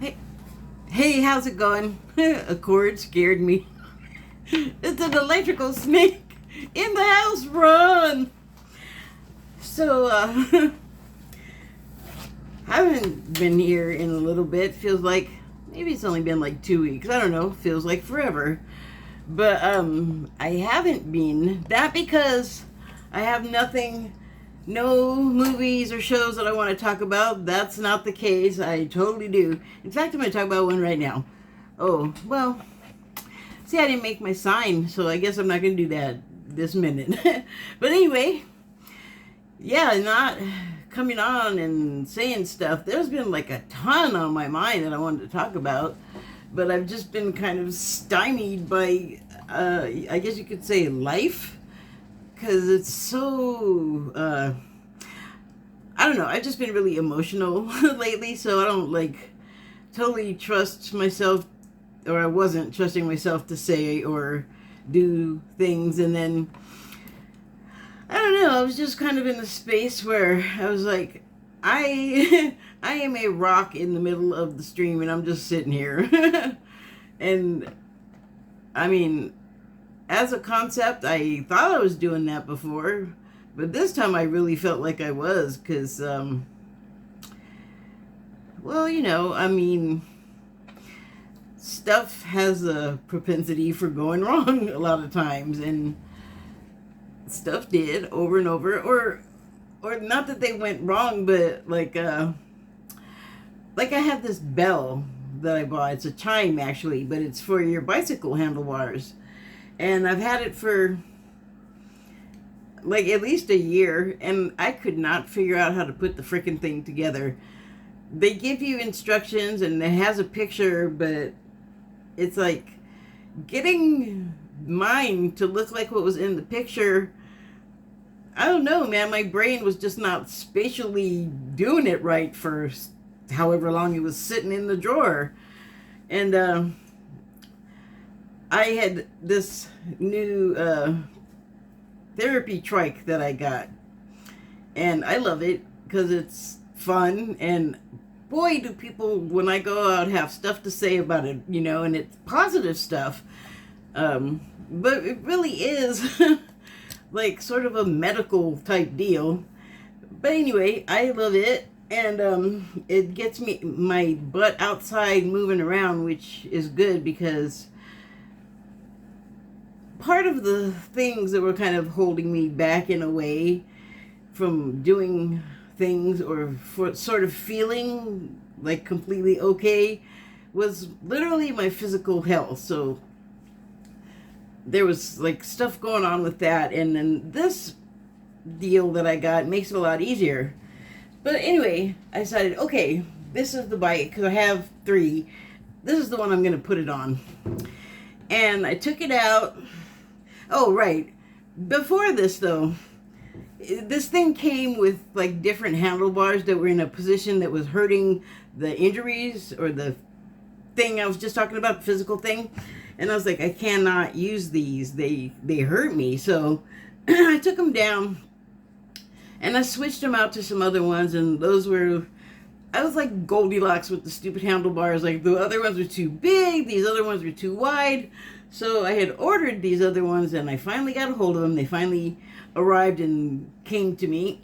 Hey, hey, how's it going? A cord scared me. It's an electrical snake in the house. Run! So, I haven't been here in a little bit. Feels like maybe it's only been like 2 weeks. I don't know. Feels like forever. But I haven't been. That because I have nothing, no movies or shows that I want to talk about. That's not the case. I totally do. In fact, I'm going to talk about one right now. Oh, well, see, I didn't make my sign, so I guess I'm not going to do that this minute. But anyway, yeah, not coming on and saying stuff. There's been like a ton on my mind that I wanted to talk about, but I've just been kind of stymied by, I guess you could say, life, because it's so, I don't know, I've just been really emotional lately, so I don't like totally trust myself, or I wasn't trusting myself to say or do things, and then I don't know, I was just kind of in a space where I was like, I I am a rock in the middle of the stream and I'm just sitting here. And I mean, as a concept, I thought I was doing that before, but this time I really felt like I was, because well, I mean, stuff has a propensity for going wrong a lot of times, and stuff did over and over, or not that they went wrong, but like I have this bell that I bought. It's a chime actually, but it's for your bicycle handlebars, and I've had it for like at least a year, and I could not figure out how to put the freaking thing together. They give you instructions and it has a picture, but it's like getting mine to look like what was in the picture. I don't know, man. My brain was just not spatially doing it right for however long it was sitting in the drawer. And I had this new therapy trike that I got, and I love it because it's fun, and boy, do people, when I go out, have stuff to say about it, and it's positive stuff. But it really is like sort of a medical type deal. But anyway, I love it, and it gets me my butt outside moving around, which is good, because part of the things that were kind of holding me back in a way from doing things, or for sort of feeling like completely okay, was literally my physical health. So there was like stuff going on with that, and then this deal that I got makes it a lot easier. But anyway, I decided, okay, this is the bike, because I have three. This is the one I'm going to put it on. And I took it out. Oh, right. Before this, though, this thing came with like different handlebars that were in a position that was hurting the injuries, or the thing I was just talking about, the physical thing. And I was like, I cannot use these. They hurt me. So I took them down and I switched them out to some other ones, and those were, I was like Goldilocks with the stupid handlebars. Like, the other ones were too big, these other ones were too wide. So I had ordered these other ones, and I finally got a hold of them. They finally arrived and came to me.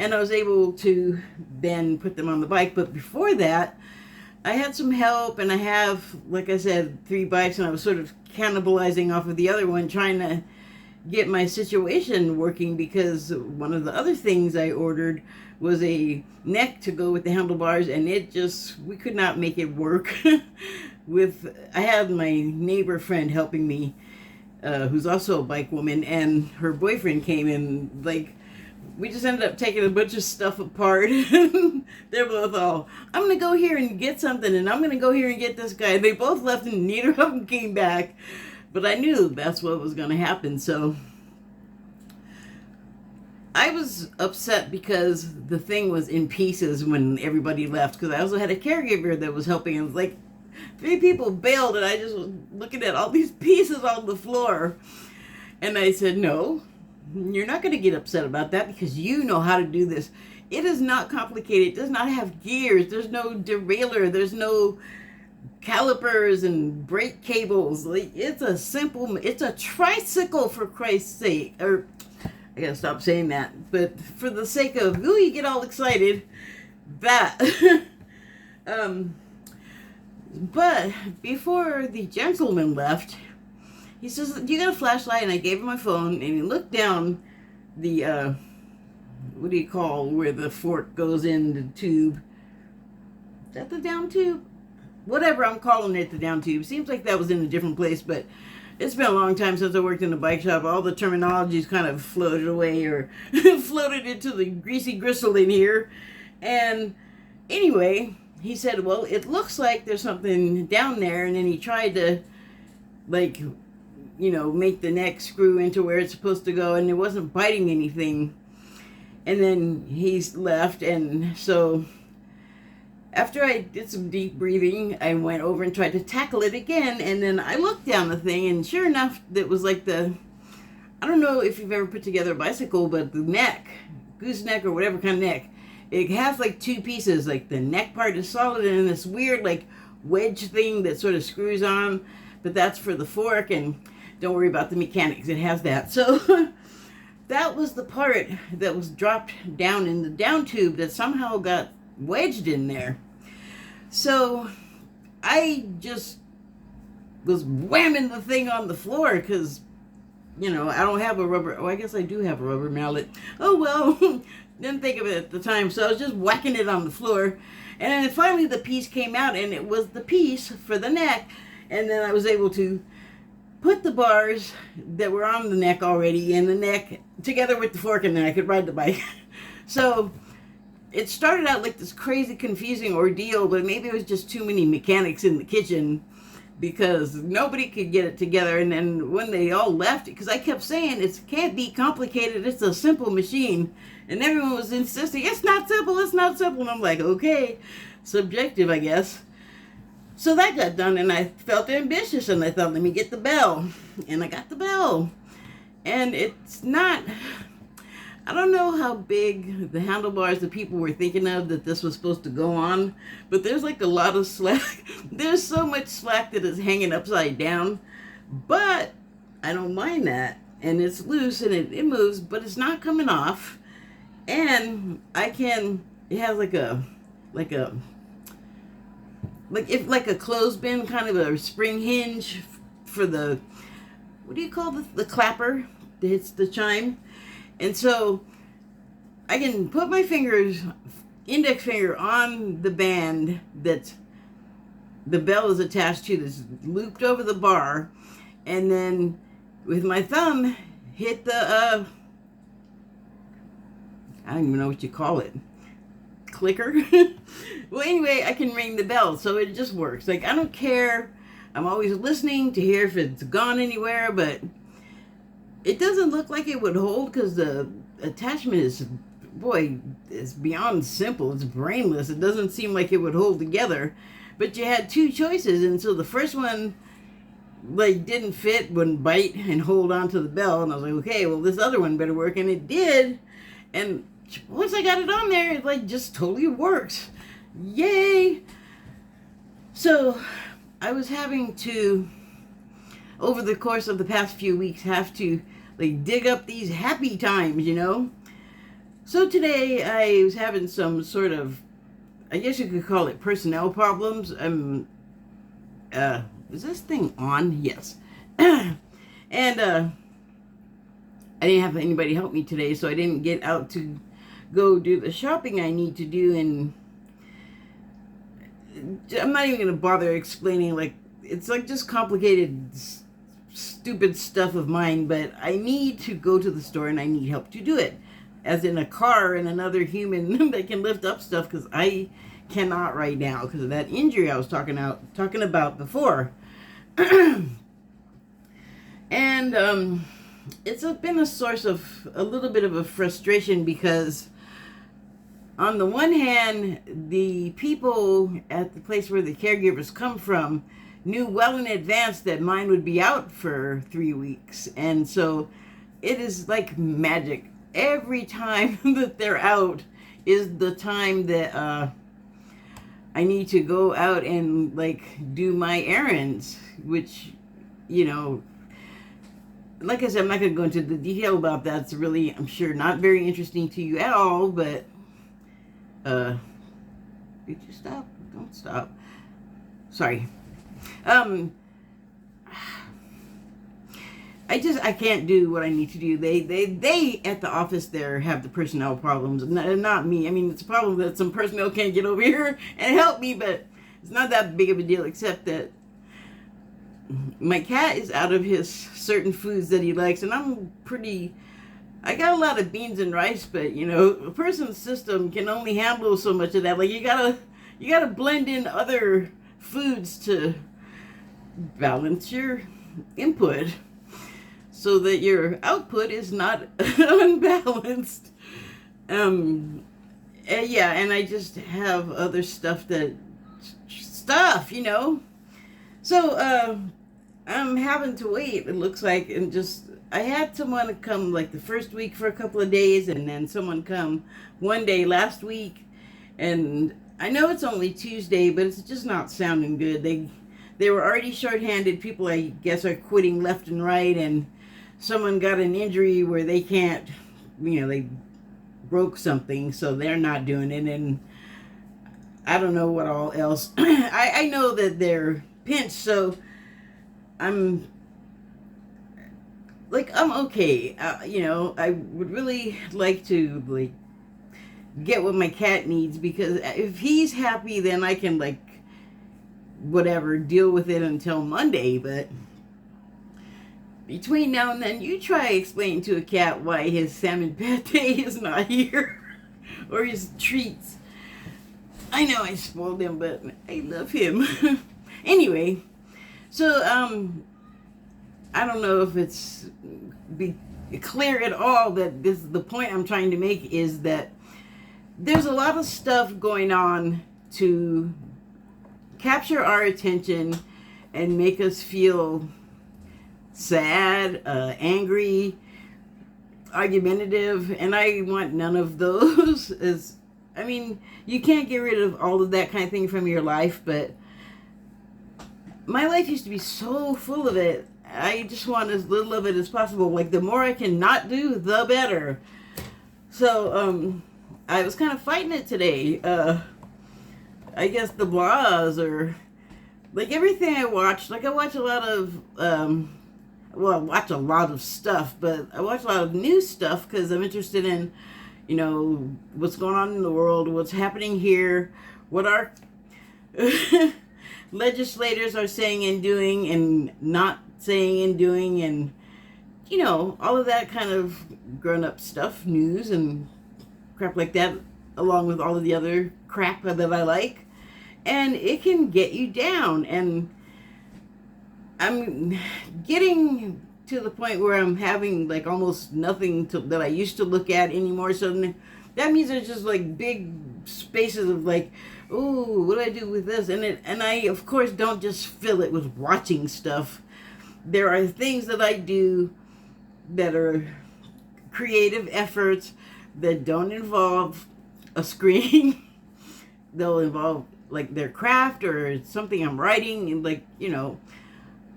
And I was able to then put them on the bike. But before that, I had some help, and I have, like I said, three bikes, and I was sort of cannibalizing off of the other one, trying to get my situation working, because one of the other things I ordered was a neck to go with the handlebars, and we could not make it work. I had my neighbor friend helping me, who's also a bike woman, and her boyfriend came in. Like, we just ended up taking a bunch of stuff apart. They're both all, I'm going to go here and get something, and I'm going to go here and get this guy. They both left, and neither of them came back. But I knew that's what was going to happen. So I was upset because the thing was in pieces when everybody left, because I also had a caregiver that was helping. It was like 3 people bailed, and I just was looking at all these pieces on the floor. And I said, no, you're not going to get upset about that, because you know how to do this. It is not complicated. It does not have gears. There's no derailleur. There's no calipers and brake cables. Like, it's a tricycle, for Christ's sake. Or, I gotta stop saying that. But for the sake of, ooh, you get all excited, that. But before the gentleman left, he says, "You got a flashlight?" And I gave him my phone, and he looked down the, what do you call where the fork goes in the tube? Is that the down tube? Whatever I'm calling it, the down tube. Seems like that was in a different place, but it's been a long time since I worked in a bike shop. All the terminologies kind of floated away or floated into the greasy gristle in here. And anyway, he said, well, it looks like there's something down there. And then he tried to, like, make the neck screw into where it's supposed to go, and it wasn't biting anything. And then he's left, and so after I did some deep breathing, I went over and tried to tackle it again, and then I looked down the thing, and sure enough, it was like I don't know if you've ever put together a bicycle, but the neck, gooseneck or whatever kind of neck, it has like two pieces. Like the neck part is solid, and then this weird like wedge thing that sort of screws on, but that's for the fork, and don't worry about the mechanics, it has that. So that was the part that was dropped down in the down tube that somehow got wedged in there. So I just was whamming the thing on the floor because, I don't have a rubber, I guess I do have a rubber mallet. Oh well, didn't think of it at the time. So I was just whacking it on the floor. And then finally the piece came out, and it was the piece for the neck. And then I was able to put the bars that were on the neck already in the neck together with the fork, and then I could ride the bike. So it started out like this crazy confusing ordeal, but maybe it was just too many mechanics in the kitchen because nobody could get it together. And then when they all left, because I kept saying it can't be complicated, it's a simple machine, and everyone was insisting it's not simple, and I'm like, okay, subjective, I guess. So that got done, and I felt ambitious, and I thought, let me get the bell. And I got the bell. And it's not, I don't know how big the handlebars that people were thinking of that this was supposed to go on, but there's like a lot of slack. There's so much slack that is hanging upside down, but I don't mind that. And it's loose, and it moves, but it's not coming off. And it has like a clothespin, kind of a spring hinge for the, what do you call the clapper that hits the chime? And so I can put my index finger on the band that the bell is attached to, that's looped over the bar, and then with my thumb hit the, I don't even know what you call it, clicker. Well, anyway, I can ring the bell, so it just works. Like, I don't care. I'm always listening to hear if it's gone anywhere, but it doesn't look like it would hold because the attachment is beyond simple. It's brainless. It doesn't seem like it would hold together. But you had two choices, and so the first one didn't fit, wouldn't bite and hold onto the bell, and I was like, okay, well, this other one better work, and it did. And once I got it on there, it just totally works. Yay! So I was having to, over the course of the past few weeks, have to dig up these happy times, So today I was having some sort of, I guess you could call it personnel problems. Is this thing on? Yes. And I didn't have anybody help me today, so I didn't get out to go do the shopping I need to do, and I'm not even going to bother explaining, it's just complicated, stupid stuff of mine, but I need to go to the store and I need help to do it. As in a car and another human that can lift up stuff, because I cannot right now because of that injury I was talking about before. And it's been a source of a little bit of a frustration because on the one hand, the people at the place where the caregivers come from knew well in advance that mine would be out for 3 weeks. And so it is like magic. Every time that they're out, is the time that I need to go out and like do my errands, which, you know, like I said, I'm not going to go into the detail about that. It's really, I'm sure, not very interesting to you at all, but did you stop? Don't stop. Sorry. I can't do what I need to do. They at the office there have the personnel problems, not me. I mean, it's a problem that some personnel can't get over here and help me, but it's not that big of a deal, except that my cat is out of his certain foods that he likes, and I got a lot of beans and rice, but you know, a person's system can only handle so much of that. Like you gotta blend in other foods to balance your input, so that your output is not unbalanced. Yeah, and I just have other stuff, you know. So I'm having to wait, it looks like, and just I had someone come like the first week for a couple of days, and then someone come one day last week, and I know it's only Tuesday, but it's just not sounding good. They were already shorthanded. People, I guess, are quitting left and right, and someone got an injury where they can't, you know, they broke something, so they're not doing it, and I don't know what all else. I know that they're pinched, so I'm okay. You know, I would really like to like get what my cat needs, because if he's happy, then I can like whatever deal with it until Monday. But between now and then, you try explaining to a cat why his salmon pate is not here or his treats. I know I spoiled him, but I love him. Anyway, so I don't know if it's clear at all that the point I'm trying to make is that there's a lot of stuff going on to capture our attention and make us feel sad, angry, argumentative, and I want none of those. I mean, you can't get rid of all of that kind of thing from your life, but my life used to be so full of it. I just want as little of it as possible. Like, the more I can not do, the better. So, I was kind of fighting it today. I guess the blahs, or like everything I watch. Like, I watch a lot of, well, I watch a lot of stuff, but I watch a lot of new stuff because I'm interested in, you know, what's going on in the world, what's happening here, what our legislators are saying and doing and not saying and doing, and, you know, all of that kind of grown-up stuff, news and crap like that, along with all of the other crap that I like. And it can get you down, and I'm getting to the point where I'm having like almost nothing that I used to look at anymore. So that means there's just like big spaces of like, oh, what do I do with this? And I of course don't just fill it with watching stuff. There are things that I do that are creative efforts that don't involve a screen. They'll involve like their craft or something I'm writing, and like, you know,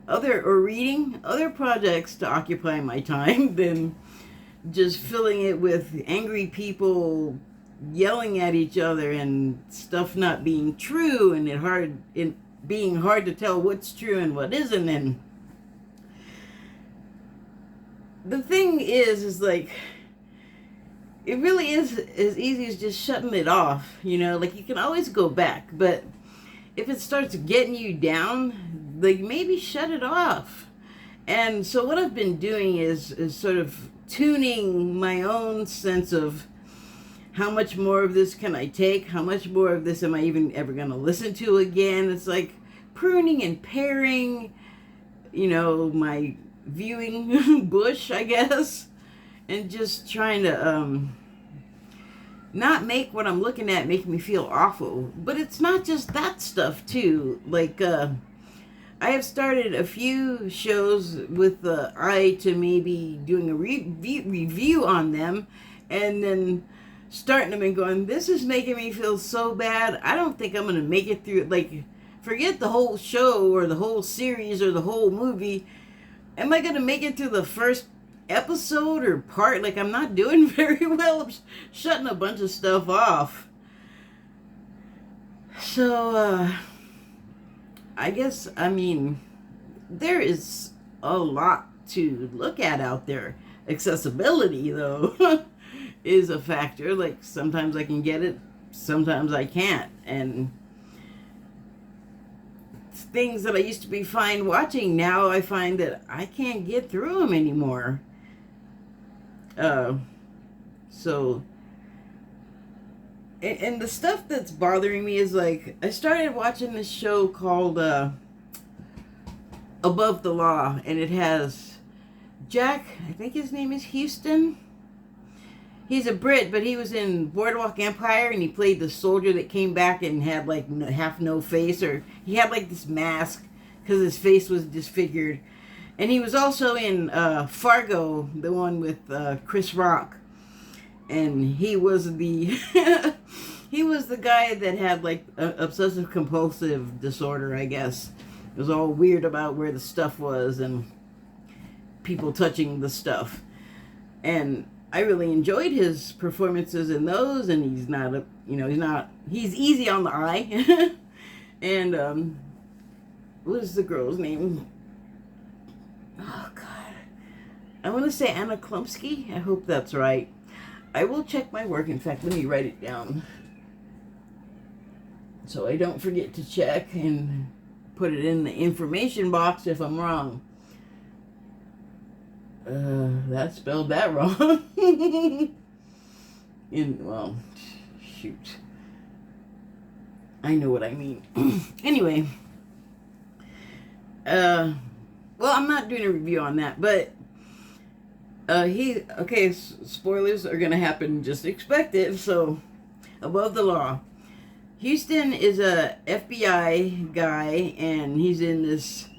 reading other projects to occupy my time than just filling it with angry people yelling at each other and stuff not being true, and it being hard to tell what's true and what isn't. And the thing is like, it really is as easy as just shutting it off, you know. Like, you can always go back, but if it starts getting you down, like, maybe shut it off. And so what I've been doing is sort of tuning my own sense of how much more of this can I take? How much more of this am I even ever going to listen to again? It's like pruning and paring, you know, my viewing bush, I guess, and just trying to not make what I'm looking at make me feel awful. But it's not just that stuff too. Like, I have started a few shows with the eye to maybe doing a review on them, and then starting them and going, this is making me feel so bad. I don't think I'm going to make it through. Like, forget the whole show or the whole series or the whole movie. Am I going to make it through the first episode or part? Like, I'm not doing very well. I'm shutting a bunch of stuff off. So, I guess, I mean, there is a lot to look at out there. Accessibility, though, is a factor. Like, sometimes I can get it, sometimes I can't. And things that I used to be fine watching, now I find that I can't get through them anymore. So, and the stuff that's bothering me is, like, I started watching this show called Above the Law, and it has Jack, I think his name is Houston. He's a Brit, but he was in Boardwalk Empire, and he played the soldier that came back and had, like, half no face, or he had, like, this mask because his face was disfigured. And he was also in Fargo, the one with Chris Rock. And he was the he was the guy that had, like, obsessive compulsive disorder, I guess. It was all weird about where the stuff was and people touching the stuff. And I really enjoyed his performances in those, and he's not he's easy on the eye. And what is the girl's name? Oh God, I want to say Anna Klumsky. I hope that's right. I will check my work. In fact, let me write it down so I don't forget to check and put it in the information box if I'm wrong. That spelled that wrong. Well, shoot. I know what I mean. Anyway. Well, I'm not doing a review on that, but spoilers are gonna happen, just expect it. So, Above the Law. Houston is a FBI guy, and he's in this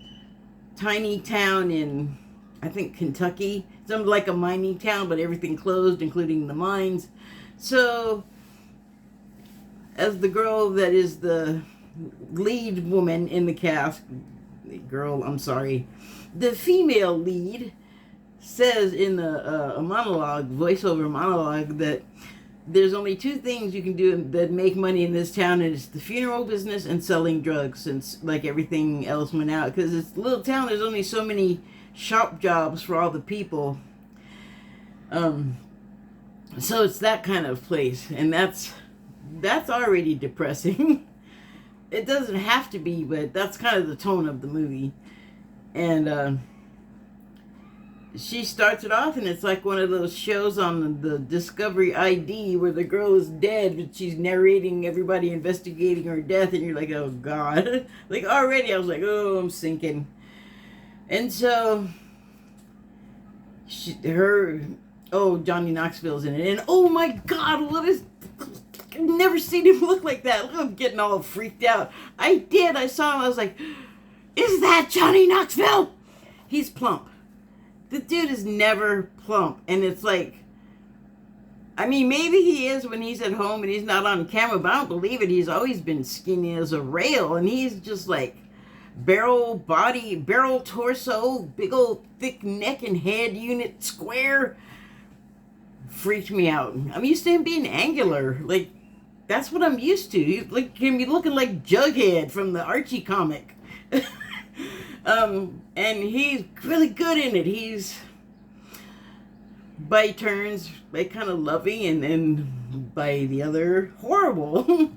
tiny town in, I think, Kentucky. Something like a mining town, but everything closed, including the mines. So, as the girl that is the lead woman in the cast, the female lead says in the voiceover monologue, that there's only two things you can do that make money in this town, and it's the funeral business and selling drugs, since, like, everything else went out. Because it's a little town, there's only so many shop jobs for all the people. So it's that kind of place, and that's already depressing. It doesn't have to be, but that's kind of the tone of the movie. And she starts it off, and it's like one of those shows on the Discovery ID where the girl is dead, but she's narrating everybody investigating her death, and you're like, oh God. Like, already I was like, oh, I'm sinking. And so Johnny Knoxville's in it, and oh my God, I've never seen him look like that. Look, I'm getting all freaked out. I saw him, I was like, is that Johnny Knoxville? He's plump. The dude is never plump. And it's like, I mean, maybe he is when he's at home and he's not on camera, but I don't believe it. He's always been skinny as a rail, and he's just like barrel body, barrel torso, big old thick neck and head unit, square. Freaked me out. I'm used to him being angular. Like, that's what I'm used to. He's like, him looking like Jughead from the Archie comic. And he's really good in it. He's, by turns, like, kind of loving, and then by the other, horrible.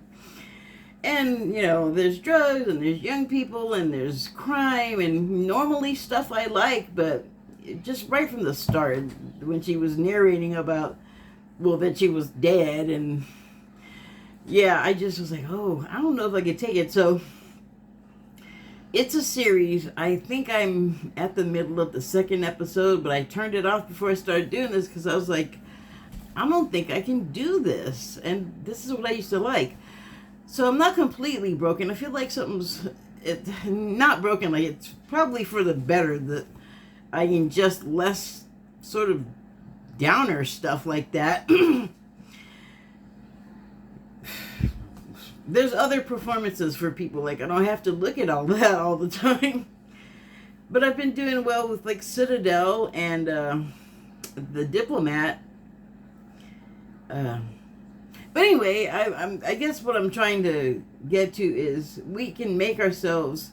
And, there's drugs, and there's young people, and there's crime, and normally stuff I like, but just right from the start, when she was narrating about, that she was dead, and yeah, I just was like, oh, I don't know if I could take it. So, it's a series. I think I'm at the middle of the second episode, but I turned it off before I started doing this because I was like, I don't think I can do this. And this is what I used to like. So I'm not completely broken. I feel like something's not broken. Like, it's probably for the better that I ingest less sort of downer stuff like that. there's other performances for people. Like, I don't have to look at all that all the time. But I've been doing well with like Citadel and The Diplomat. But anyway, I guess what I'm trying to get to is we can make ourselves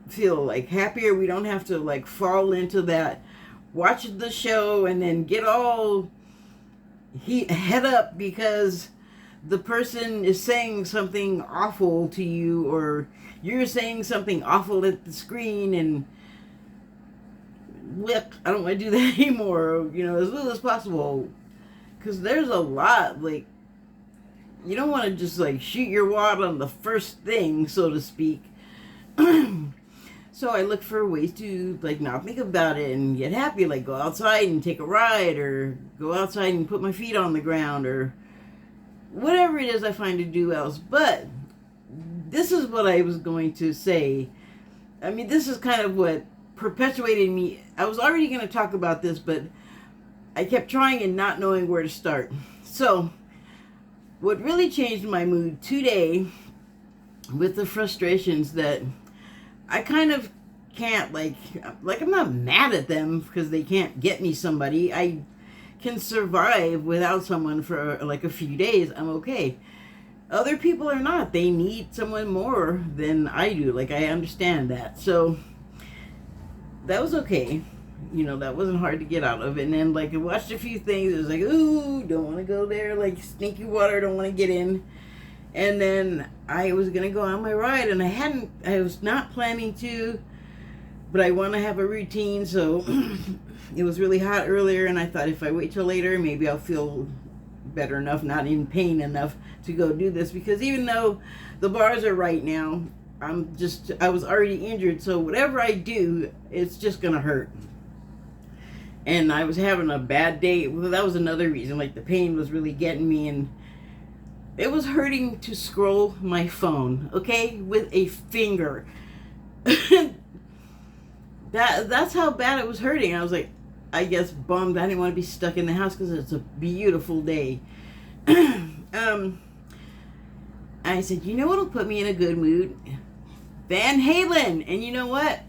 feel like happier. We don't have to like fall into that, watch the show and then get all head up because the person is saying something awful to you, or you're saying something awful at the screen, and whip, I don't want to do that anymore, you know, as little as possible. Because there's a lot, like, you don't want to just like shoot your wad on the first thing, so to speak. So I look for ways to like not think about it and get happy, like go outside and take a ride, or go outside and put my feet on the ground, or whatever it is I find to do else. But this is what I was going to say. I mean, this is kind of what perpetuated me. I was already going to talk about this, but I kept trying and not knowing where to start. So what really changed my mood today with the frustrations that I kind of can't, like I'm not mad at them because they can't get me somebody. I can survive without someone for like a few days. I'm okay. Other people are not. They need someone more than I do. Like, I understand that. So that was okay. You know, that wasn't hard to get out of. And then, like, I watched a few things. It was like, ooh, don't want to go there. Like, stinky water, don't want to get in. And then I was going to go on my ride, and I was not planning to, but I want to have a routine. So it was really hot earlier, and I thought if I wait till later, maybe I'll feel better enough, not in pain enough to go do this. Because even though the bars are right now, I was already injured. So whatever I do, it's just going to hurt. And I was having a bad day. Well, that was another reason. Like, the pain was really getting me, and it was hurting to scroll my phone, okay, with a finger. That's how bad it was hurting. I was like, I guess bummed. I didn't want to be stuck in the house because it's a beautiful day. I said, you know what'll put me in a good mood? Van Halen. And you know what?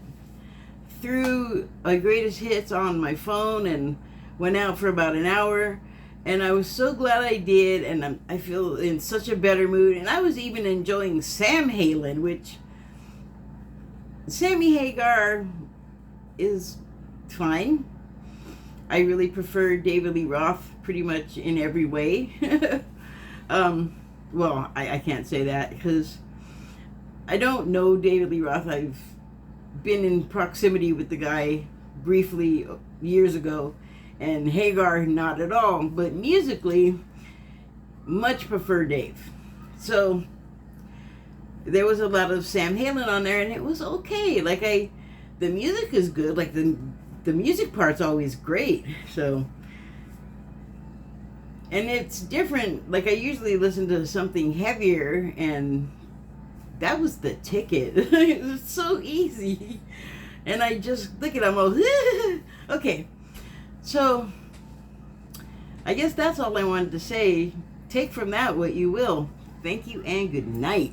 Threw my greatest hits on my phone and went out for about an hour. And I was so glad I did, and I feel in such a better mood. And I was even enjoying Sam Halen, which Sammy Hagar is fine. I really prefer David Lee Roth pretty much in every way. Well, I can't say that because I don't know David Lee Roth. I've been in proximity with the guy briefly years ago. And Hagar, not at all. But musically, much prefer Dave. So there was a lot of Sam Halen on there, and it was okay. Like, the music is good. Like, the music part's always great. So, and it's different. Like, I usually listen to something heavier, and that was the ticket. It was so easy. And I just look at them all. Okay. So, I guess that's all I wanted to say. Take from that what you will. Thank you and good night.